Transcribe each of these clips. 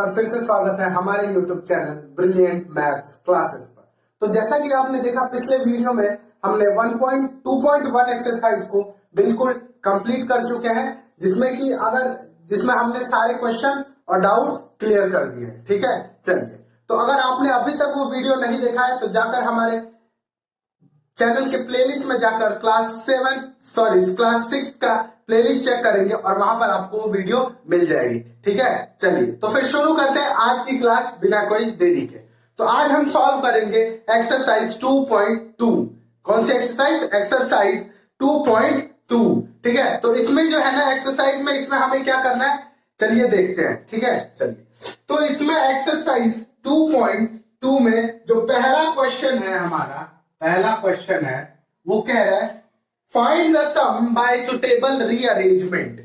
बार फिर से स्वागत है हमारे YouTube channel brilliant maths classes पर। तो जैसा कि आपने देखा पिछले वीडियो में हमने 1.2.1 एक्सरसाइज को बिल्कुल कंप्लीट कर चुके हैं, जिसमें हमने सारे क्वेश्चन और डाउट्स क्लियर कर दिए। ठीक है, चलिए, तो अगर आपने अभी तक वो वीडियो नहीं देखा है तो जाकर हमारे चैनल के प्लेलिस्ट में जाकर क्लास 6 का प्लेलिस्ट चेक करेंगे और वहां पर आपको वीडियो मिल जाएगी। ठीक है, चलिए तो फिर शुरू करते हैं आज की क्लास बिना कोई देरी के। तो आज हम सॉल्व करेंगे एक्सरसाइज 2.2। कौन सी एक्सरसाइज? एक्सरसाइज 2.2। ठीक है, तो इसमें जो है ना एक्सरसाइज में इसमें हमें क्या करना है, चलिए देखते हैं। ठीक है, चलिए, तो इसमें एक्सरसाइज 2.2 में जो पहला क्वेश्चन है हमारा, पहला क्वेश्चन है वो कह रहा है find the sum by suitable rearrangement.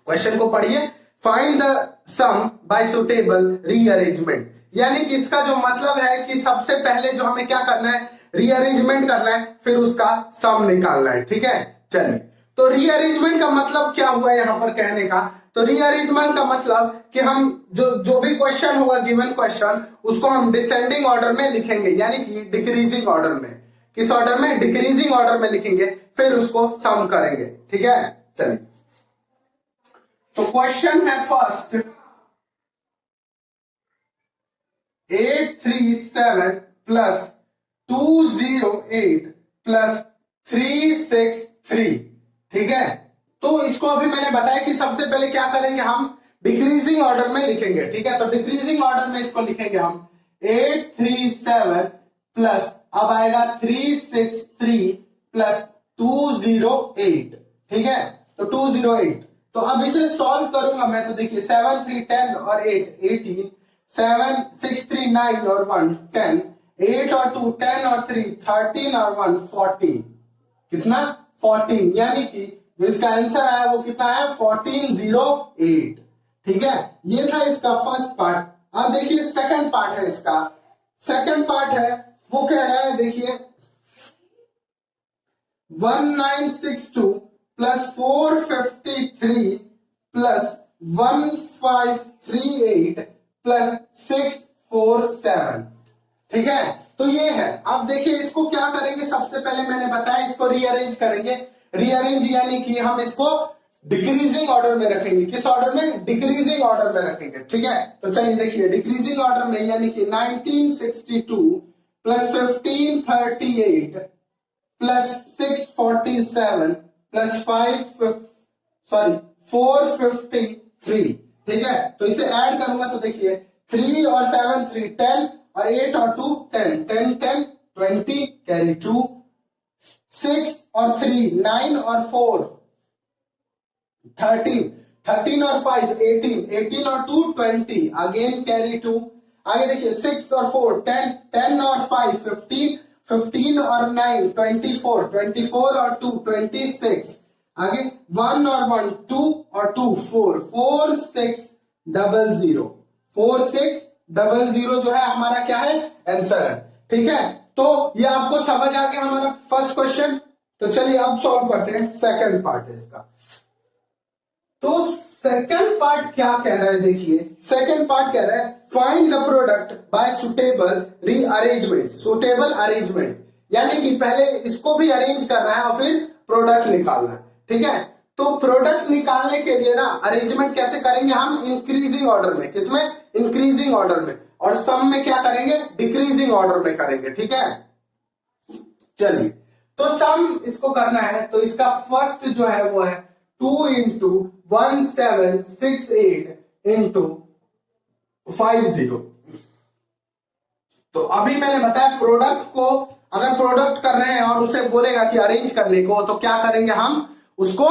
Question को पढ़िए, find the sum by suitable rearrangement, यानी कि इसका जो मतलब है कि सबसे पहले जो हमें क्या करना है, रीअरेंजमेंट करना है, फिर उसका सम निकालना है। ठीक है, चलिए, तो रीअरेंजमेंट का मतलब क्या हुआ यहां पर कहने का? तो रीअरेंजमेंट का मतलब कि हम जो भी क्वेश्चन होगा, गिवन क्वेश्चन, उसको हम डिसेंडिंग ऑर्डर में लिखेंगे, यानी कि डिक्रीजिंग ऑर्डर में। किस ऑर्डर में? डिक्रीजिंग ऑर्डर में लिखेंगे, फिर उसको सम करेंगे। ठीक है, चलिए, तो क्वेश्चन है फर्स्ट 837 प्लस 208 प्लस 363। ठीक है, तो इसको अभी मैंने बताया कि सबसे पहले क्या करेंगे, हम डिक्रीजिंग ऑर्डर में लिखेंगे। ठीक है, तो डिक्रीजिंग ऑर्डर में इसको लिखेंगे हम 837 प्लस अब आएगा 363 प्लस 208। ठीक है, तो 208, तो अब इसे सॉल्व करूंगा मैं, तो देखिए 7 3 10 और 8 18, 7 6 3 9 और 1 10, 8 और 2 10 और 3 13 और 1 14। कितना? 14, यानी कि जो इसका आंसर आया वो कितना है? 1408। ठीक है, ये था इसका फर्स्ट पार्ट। अब देखिए सेकंड पार्ट है इसका। सेकंड पार्ट है वो कह रहा है, देखिए 1962 प्लस 453 प्लस 1538 प्लस 647। ठीक है, तो ये है। अब देखिए इसको क्या करेंगे, सबसे पहले मैंने बताया इसको रीअरेंज करेंगे। रीअरेंज यानी कि हम इसको डिक्रीजिंग ऑर्डर में रखेंगे। किस ऑर्डर में? डिक्रीजिंग ऑर्डर में रखेंगे। ठीक है, तो चलिए देखिए डिक्रीजिंग ऑर्डर में, यानी कि 1962 प्लस 1538 प्लस 647 प्लस 453। ठीक है, तो इसे ऐड करूंगा तो देखिए 3 और 7 3 10 और 8 और 2 10 10 10 20 कैरी 2, 6 और 3 9 और 4 13 13 और 5 18 18 और 2 20 अगेन कैरी 2। आगे देखिए 6 और 4 10 10 और 5 15 15 और 9 24 24 और 2 26। आगे 1 और 1 2 और 2 4 4 6 0 4 6 0 जो है हमारा क्या है? आंसर है। ठीक है, तो ये आपको समझ आ गया हमारा फर्स्ट क्वेश्चन। तो चलिए अब सॉल्व करते हैं सेकंड पार्ट इसका। तो सेकंड पार्ट क्या कह रहा है, देखिए सेकंड पार्ट कह रहा है find the product bye suitable rearrangement. Suitable arrangement यानी कि पहले इसको भी अरेंज करना है और फिर प्रोडक्ट निकालना है। ठीक है, तो प्रोडक्ट निकालने के लिए ना अरेंजमेंट कैसे करेंगे हम? इंक्रीजिंग ऑर्डर में। किसमें? इंक्रीजिंग ऑर्डर में। और सम में क्या करेंगे? डिक्रीजिंग ऑर्डर में करेंगे। ठीक है, चलिए, तो सम इसको करना है, तो इसका फर्स्ट जो है वो है 2 इंटू 1768 इंटू 50। तो अभी मैंने बताया प्रोडक्ट को अगर प्रोडक्ट कर रहे हैं और उसे बोलेगा कि अरेंज करने को, तो क्या करेंगे हम? उसको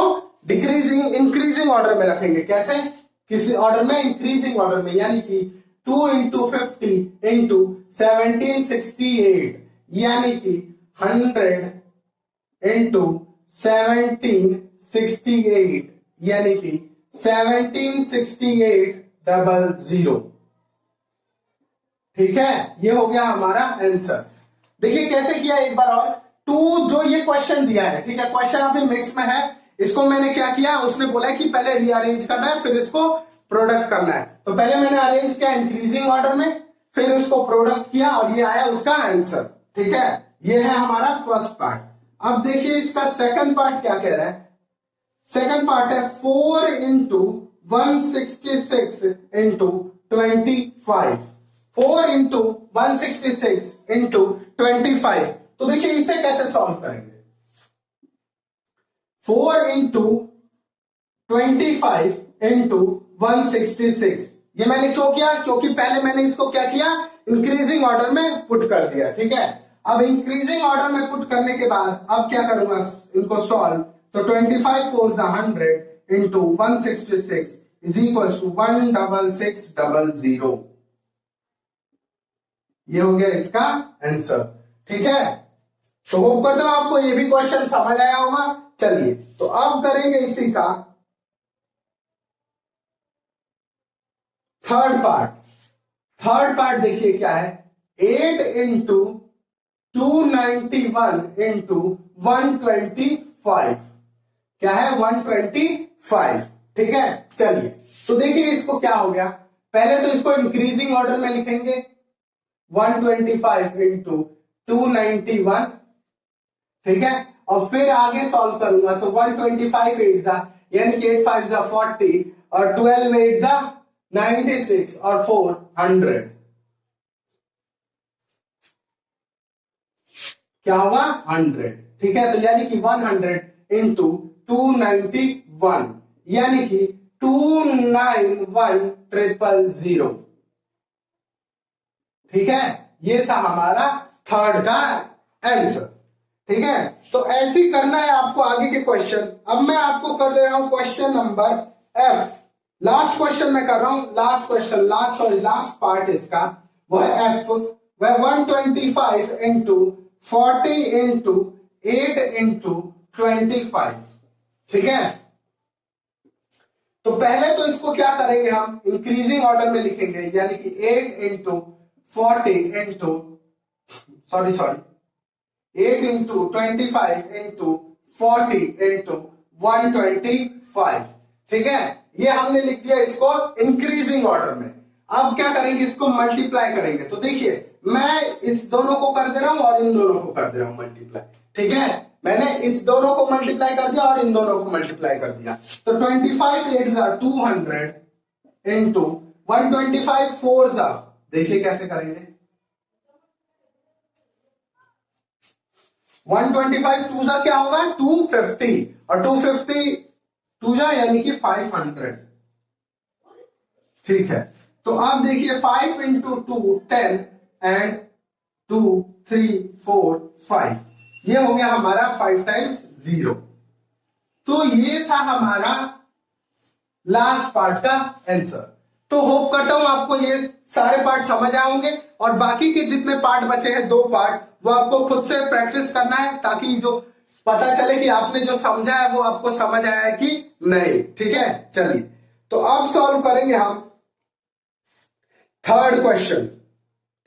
डिक्रीजिंग इंक्रीजिंग ऑर्डर में रखेंगे। कैसे? किसी ऑर्डर में? इंक्रीजिंग ऑर्डर में, यानी कि 2 इंटू 50 इंटू 1768, यानी कि 100 इंटू 1768, यानी कि 176800। ठीक है, ये हो गया हमारा आंसर। देखिए कैसे किया एक बार और। 2 जो ये क्वेश्चन दिया है, ठीक है, क्वेश्चन अभी मिक्स में है, इसको मैंने क्या किया, उसने बोला है कि पहले रीअरेंज करना है फिर इसको प्रोडक्ट करना है। तो पहले मैंने अरेंज किया इंक्रीजिंग ऑर्डर में, फिर उसको प्रोडक्ट किया और ये आया उसका आंसर। ठीक है, ये है हमारा फर्स्ट पार्ट। अब देखिए इसका सेकंड पार्ट क्या कह रहा है। सेकंड पार्ट है 4 इंटू 166 इंटू 25। 4 into 166 into 25। तो देखिए इसे कैसे सॉल्व करेंगे। 4 इंटू 25 इंटू 166। ये मैंने क्यों किया, क्योंकि पहले मैंने इसको क्या किया, इंक्रीजिंग ऑर्डर में पुट कर दिया। ठीक है, अब इंक्रीजिंग ऑर्डर में पुट करने के बाद अब क्या करूंगा, इनको सॉल्व। तो 25 4 100 इंटू 166 इज इक्वल टू 16600। ये हो गया इसका आंसर। ठीक है, तो होप करता हूं आपको ये भी क्वेश्चन समझ आया होगा। चलिए तो अब करेंगे इसी का थर्ड पार्ट। थर्ड पार्ट देखिए क्या है, 8 इंटू 291 इंटू 125। क्या है, 125। ठीक है, चलिए तो देखिए इसको क्या हो गया। पहले तो इसको इंक्रीजिंग ऑर्डर में लिखेंगे 125 इंटू 291। ठीक है, और फिर आगे सॉल्व करूंगा तो 125 8 जा यानी कि 8 5 जा 40 और 12 8 जा 96 और 4 100। क्या होगा, 100। ठीक है, तो यानी कि 100 इंटू 291 यानी कि 291000। ठीक है, ये था हमारा थर्ड का आंसर। ठीक है, तो ऐसे ही करना है आपको आगे के क्वेश्चन। अब मैं आपको कर दे रहा हूं question number F. Last question मैं कर रहा हूं, लास्ट क्वेश्चन, लास्ट पार्ट इसका वो है एफ। वह 125 इंटू 40 इंटू 8 इंटू 25। ठीक है, तो पहले तो इसको क्या करेंगे, हम इंक्रीजिंग ऑर्डर में लिखेंगे यानी कि 8 into 40 into 8 into 25 into 40 into 125। ठीक है, ये हमने लिख दिया इसको इंक्रीजिंग ऑर्डर में। अब क्या करेंगे, इसको मल्टीप्लाई करेंगे। तो देखिए मैं इस दोनों को कर दे रहा हूं और इन दोनों को कर दे रहा हूं मल्टीप्लाई। ठीक है, मैंने इस दोनों को मल्टीप्लाई कर दिया और इन दोनों को मल्टीप्लाई कर दिया। तो 25 8 जा 200 इंटू 125 4 जा, देखिए कैसे करेंगे। 125 2 जा क्या होगा, 250 और 250 2 जा यानी कि 500। ठीक है, तो अब देखिए 5 इंटू 2 10 एंड 2 3 4 5। ये हो गया हमारा 5 टाइम्स 0। तो ये था हमारा लास्ट पार्ट का आंसर। तो होप करता हूं आपको ये सारे पार्ट समझ आए होंगे और बाकी के जितने पार्ट बचे हैं 2 पार्ट वो आपको खुद से प्रैक्टिस करना है ताकि जो पता चले कि आपने जो समझा है वो आपको समझ आया है कि नहीं। ठीक है, चलिए तो अब सॉल्व करेंगे हम थर्ड क्वेश्चन।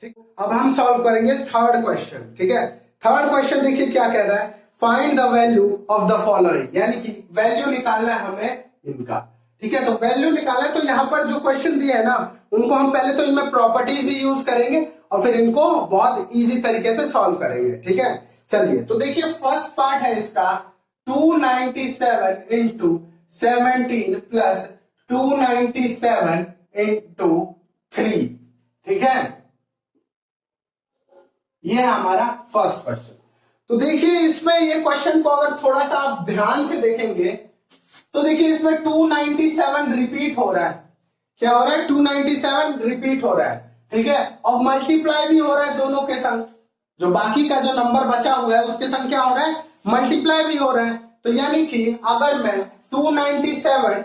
ठीक, अब हम सॉल्व करेंगे थर्ड क्वेश्चन। ठीक है, थर्ड क्वेश्चन देखिए क्या कह रहा है, find the value of the following, यानी कि वैल्यू निकालना है हमें इनका। ठीक है, तो वैल्यू निकालना है। तो यहां पर जो क्वेश्चन दिए है ना उनको हम पहले तो इनमें प्रॉपर्टी भी यूज करेंगे और फिर इनको बहुत इजी तरीके से सॉल्व करेंगे। ठीक है, चलिए तो देखिए फर्स्ट पार्ट है इसका 297 इंटू 17 प्लस 297 इंटू 3। ठीक है, ये है हमारा फर्स्ट क्वेश्चन। तो देखिए इसमें ये क्वेश्चन को अगर थोड़ा सा आप ध्यान से देखेंगे तो देखिए इसमें 297 रिपीट हो रहा है। क्या हो रहा है, 297 रिपीट हो रहा है। ठीक है, और मल्टीप्लाई भी हो रहा है दोनों के संग। जो बाकी का जो नंबर बचा हुआ है उसके संग क्या हो रहा है, मल्टीप्लाई भी हो रहा है। तो यानी कि अगर मैं 297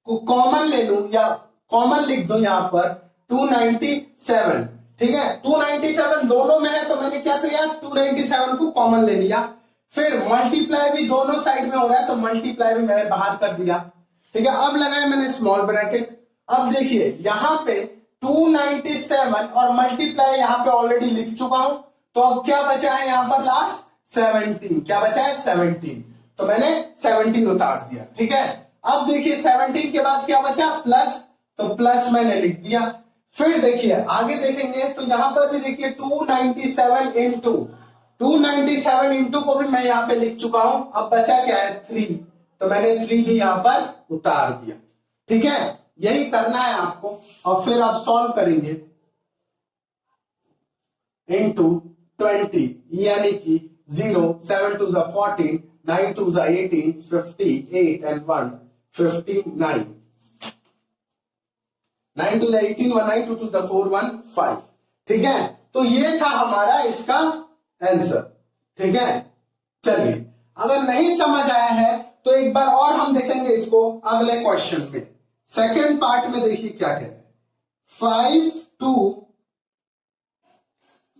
को कॉमन ले लूं या कॉमन लिख दूं यहां पर 297। ठीक है, 297 दोनों में है तो मैंने क्या किया, 297 को कॉमन ले लिया। फिर मल्टीप्लाई भी दोनों साइड में हो रहा है तो मल्टीप्लाई भी मैंने बाहर कर दिया। ठीक है, अब लगाया मैंने स्मॉल ब्रैकेट। अब देखिए यहां पे 297 और मल्टीप्लाई यहां पे ऑलरेडी लिख चुका हूं। तो अब क्या बचा है यहां पर लास्ट 17। क्या बचा है, 17। तो मैंने 17 उतार दिया। ठीक है, अब देखिए 17 के बाद क्या बचा, प्लस। तो प्लस मैंने लिख दिया। फिर देखिए आगे देखेंगे तो यहां पर भी देखिए 297 इंटू 297 इंटू को भी मैं यहां पे लिख चुका हूं। अब बचा क्या है 3, तो मैंने 3 भी यहां पर उतार दिया। ठीक है, यही करना है आपको। और फिर आप सॉल्व करेंगे इंटू 20 यानी कि 0 7 2 14 9 2 18 58 and 1 59 9 2 18 1 9 2 2 4 1 5। ठीक है, तो ये था हमारा इसका आंसर। ठीक है, चलिए अगर नहीं समझ आया है तो एक बार और हम देखेंगे इसको अगले क्वेश्चन में। सेकंड पार्ट में देखिए क्या कह रहे हैं।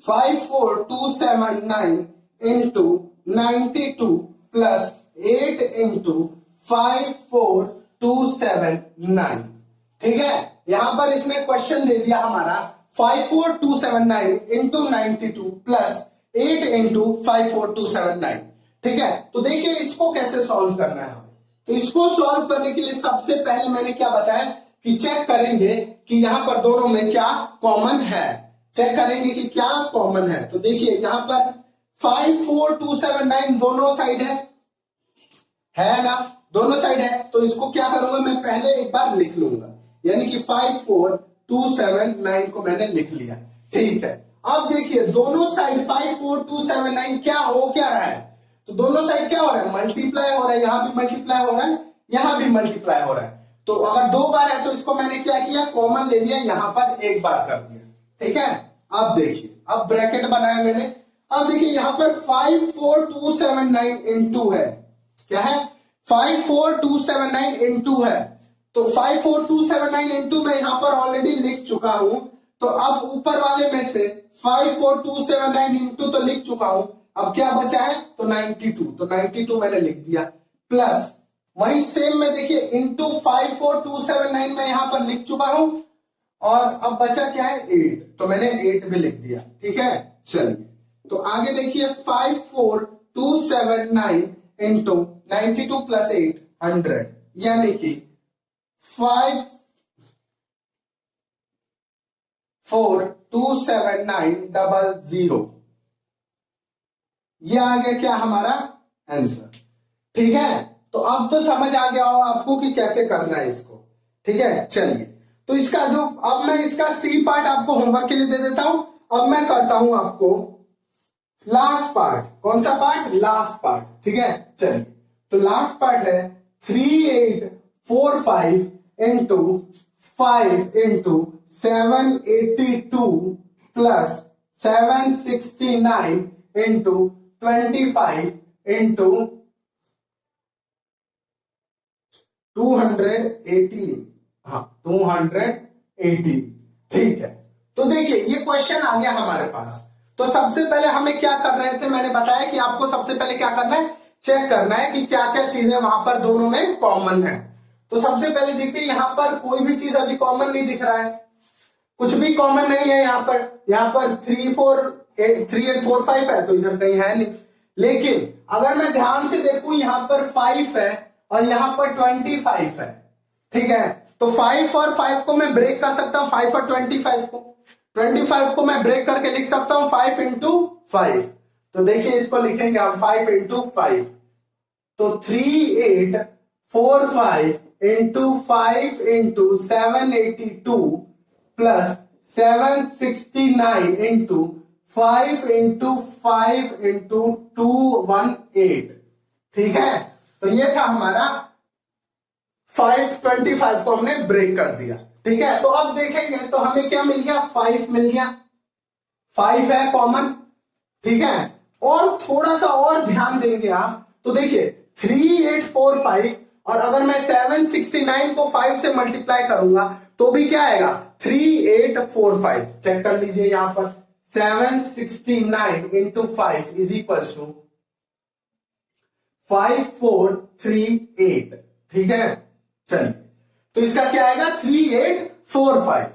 54279 इंटू 92 प्लस 8 इंटू 54279। ठीक है, यहां पर इसने क्वेश्चन दे दिया हमारा 54279 इंटू 92 प्लस 8 इंटू 54279। ठीक है, तो देखिए इसको कैसे सॉल्व करना है हमें। तो इसको सॉल्व करने के लिए सबसे पहले मैंने क्या बताया कि चेक करेंगे कि यहां पर दोनों में क्या कॉमन है। चेक करेंगे कि क्या कॉमन है। तो देखिए यहां पर 54279 दोनों साइड है ना, दोनों साइड है। तो इसको क्या करूंगा मैं पहले एक बार लिख लूंगा, यानी कि 54279 को मैंने लिख लिया। ठीक है, अब देखिए दोनों साइड 54279 क्या हो क्या रहा है। तो दोनों साइड क्या हो रहा है, मल्टीप्लाई हो रहा है। यहां भी मल्टीप्लाई हो रहा है, यहां भी मल्टीप्लाई हो रहा है। तो अगर 2 बार है तो इसको मैंने क्या किया, कॉमन ले लिया, यहां पर एक बार कर दिया। ठीक है, अब देखिए अब ब्रैकेट बनाया मैंने। अब देखिए यहां पर 54279 इंटू है, क्या है 54279 इंटू है। तो 54279 इंटू मैं यहां पर ऑलरेडी लिख चुका हूं। तो अब ऊपर वाले में से 54279 इंटू तो लिख चुका हूं, अब क्या बचा है तो 92। तो 92 मैंने लिख दिया प्लस वही सेम में देखिए इंटू 54279 मैं यहां पर लिख चुका हूं। और अब बचा क्या है 8, तो मैंने 8 भी लिख दिया। ठीक है, चलिए तो आगे देखिए 54279 इंटू 92 प्लस 8 100 यानी कि 5427900। ये आ गया क्या हमारा आंसर। ठीक है, तो अब तो समझ आ गया होगा आपको कि कैसे करना है इसको। ठीक है, चलिए तो इसका जो अब मैं इसका सी पार्ट आपको होमवर्क के लिए दे देता हूं। अब मैं करता हूं आपको लास्ट पार्ट। कौन सा पार्ट, लास्ट पार्ट। ठीक है, चलिए तो लास्ट पार्ट है 3845 into 5 into 782 plus 769 into 25 into 280। हाँ 280। ठीक है, तो देखिए ये क्वेश्चन आ गया हमारे पास। तो सबसे पहले हमें क्या कर रहे थे, मैंने बताया कि आपको सबसे पहले क्या करना है, चेक करना है कि क्या क्या चीजें वहां पर दोनों में कॉमन है। तो सबसे पहले देखिए यहां पर कोई भी चीज अभी कॉमन नहीं दिख रहा है, कुछ भी कॉमन नहीं है यहाँ पर 3845 है तो इधर कहीं है नहीं। लेकिन अगर मैं ध्यान से देखूं यहाँ पर 5 है और यहाँ पर 25 है। ठीक है, तो 5 और 5 को मैं ब्रेक कर सकता हूं, 5 और 25 को मैं ब्रेक करके लिख सकता हूं 5 इंटू 5। तो देखिए इसको लिखेंगे हम 5 इंटू 5। तो 3845 into 5 into 782 plus 769 into 5 into 5 into 218। ठीक है, तो ये था हमारा 525 को हमने ब्रेक कर दिया। ठीक है, तो अब देखेंगे तो हमें क्या मिल गया, 5 मिल गया, 5 है कॉमन। ठीक है, और थोड़ा सा और ध्यान देंगे आप तो देखिए 3845 और अगर मैं 769 को 5 से मल्टीप्लाई करूंगा तो भी क्या आएगा 3845। चेक कर लीजिए यहां पर 769 इंटू 5 इज इक्वल टू 5438। ठीक है, चलिए तो इसका क्या आएगा 3845।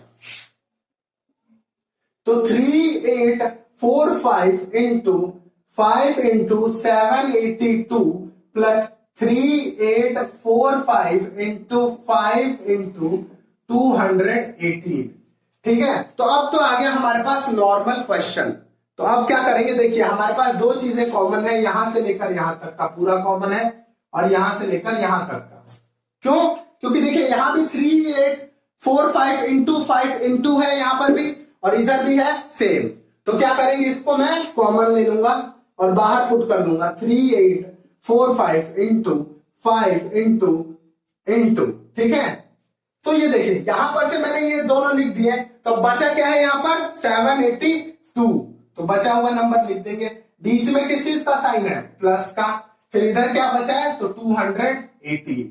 तो 3845 into 5 into 782 plus 3845 into 5 into 218। ठीक है, तो अब तो आ गया हमारे पास नॉर्मल क्वेश्चन। तो अब क्या करेंगे, देखिए हमारे पास दो चीजें कॉमन है, यहां से लेकर यहां तक का पूरा कॉमन है और यहां से लेकर यहां तक का। क्यों? क्योंकि देखिए यहां भी 3845 इंटू 5 इंटू है यहां पर भी, और इधर भी है सेम। तो क्या करेंगे, इसको मैं कॉमन ले लूंगा और बाहर पुट कर लूंगा 3845 इंटू 5 इंटू इंटू। ठीक है, तो ये देखिए यहां पर से मैंने ये दोनों लिख दिए, तो बचा क्या है यहाँ पर 782। तो बचा हुआ नंबर लिख देंगे, बीच में किस चीज का साइन है, प्लस का, फिर इधर क्या बचा है तो 280।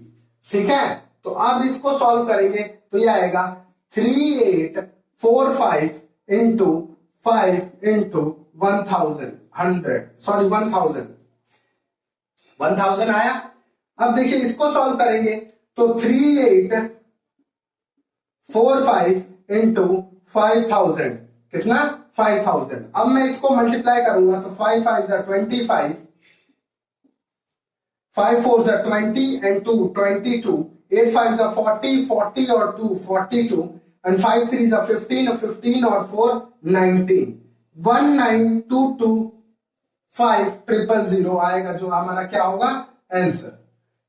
ठीक है, तो अब इसको सॉल्व करेंगे तो ये आएगा 3845 इंटू 5 इंटू 1000 आया। अब देखिए इसको सॉल्व करेंगे तो 3845 इंटू 5000 कितना 5000। अब मैं इसको मल्टीप्लाई करूंगा तो 5 5 25, 5 4 20 एंड 2 22, 8 5 40, 40 और 2 42 एंड 5 3 15, 15 और 4 19, 19225 आएगा जो हमारा क्या होगा आंसर।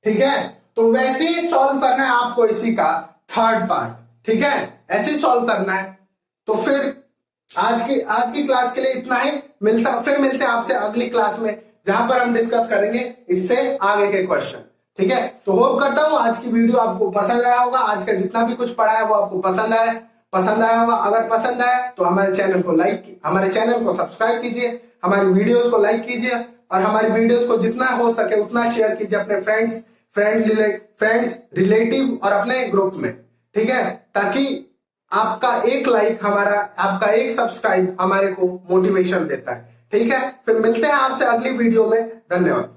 ठीक है, तो वैसे ही सॉल्व करना है आपको इसी का थर्ड पार्ट। ठीक है, ऐसे ही सॉल्व करना है। तो फिर आज की क्लास के लिए इतना ही, फिर मिलते हैं आपसे अगली क्लास में, जहां पर हम डिस्कस करेंगे इससे आगे के क्वेश्चन। ठीक है, तो होप करता हूं आज की वीडियो आपको पसंद आया होगा, आज का जितना भी कुछ पढ़ा है वो आपको पसंद आया होगा। अगर पसंद आया तो हमारे चैनल को सब्सक्राइब कीजिए, हमारी वीडियोस को लाइक कीजिए और हमारी वीडियोस को जितना हो सके उतना शेयर कीजिए अपने फ्रेंड्स, रिलेटिव और अपने ग्रुप में। ठीक है, ताकि आपका एक लाइक आपका एक सब्सक्राइब हमारे को मोटिवेशन देता है। ठीक है, फिर मिलते हैं आपसे अगली वीडियो में। धन्यवाद।